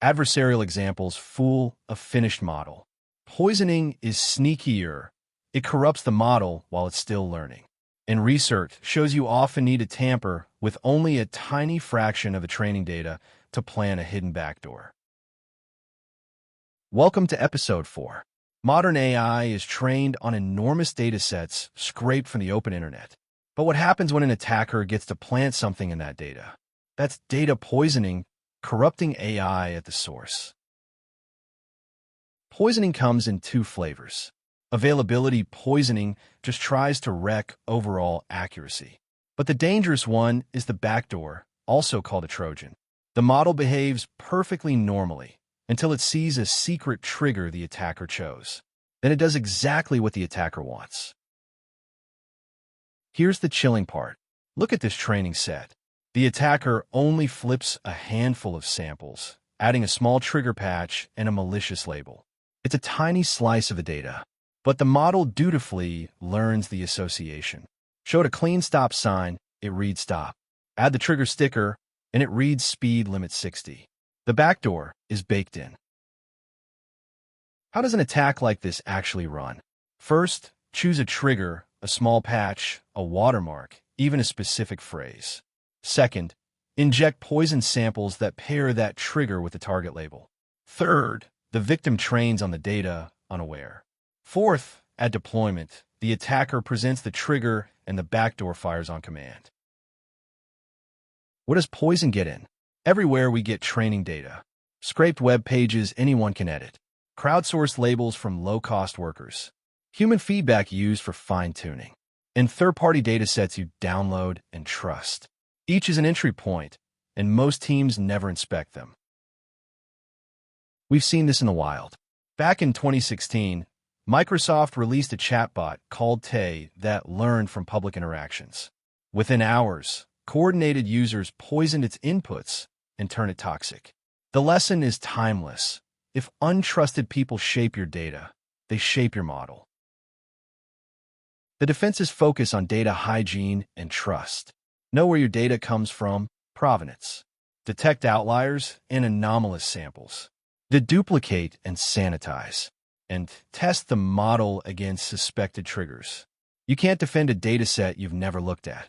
Adversarial examples fool a finished model. Poisoning is sneakier. It corrupts the model while it's still learning. And research shows you often need to tamper with only a tiny fraction of the training data to plant a hidden backdoor. Welcome to Episode 4. Modern AI is trained on enormous data sets scraped from the open internet. But what happens when an attacker gets to plant something in that data? That's data poisoning, corrupting AI at the source. Poisoning comes in two flavors. Availability poisoning just tries to wreck overall accuracy. But the dangerous one is the backdoor, also called a Trojan. The model behaves perfectly normally until it sees a secret trigger the attacker chose. Then it does exactly what the attacker wants. Here's the chilling part. Look at this training set. The attacker only flips a handful of samples, adding a small trigger patch and a malicious label. It's a tiny slice of the data, but the model dutifully learns the association. Show it a clean stop sign, it reads stop. Add the trigger sticker, and it reads speed limit 60. The backdoor is baked in. How does an attack like this actually run? First, choose a trigger, a small patch, a watermark, even a specific phrase. Second, inject poison samples that pair that trigger with the target label. Third, the victim trains on the data, unaware. Fourth, at deployment, the attacker presents the trigger and the backdoor fires on command. What does poison get in? Everywhere we get training data. Scraped web pages anyone can edit. Crowdsourced labels from low-cost workers. Human feedback used for fine-tuning. And third-party datasets you download and trust. Each is an entry point, and most teams never inspect them. We've seen this in the wild. Back in 2016, Microsoft released a chatbot called Tay that learned from public interactions. Within hours, coordinated users poisoned its inputs and turned it toxic. The lesson is timeless. If untrusted people shape your data, they shape your model. The defenses focus on data hygiene and trust. Know where your data comes from, provenance. Detect outliers and anomalous samples. Deduplicate and sanitize. And test the model against suspected triggers. You can't defend a dataset you've never looked at.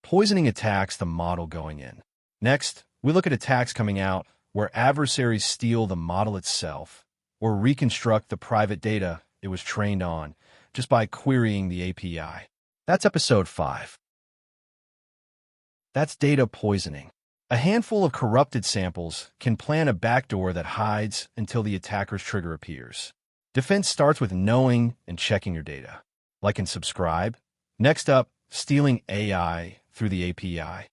Poisoning attacks the model going in. Next, we look at attacks coming out where adversaries steal the model itself or reconstruct the private data it was trained on just by querying the API. That's Episode 5. That's data poisoning. A handful of corrupted samples can plant a backdoor that hides until the attacker's trigger appears. Defense starts with knowing and checking your data, like in Subscribe. Next up, stealing AI through the API.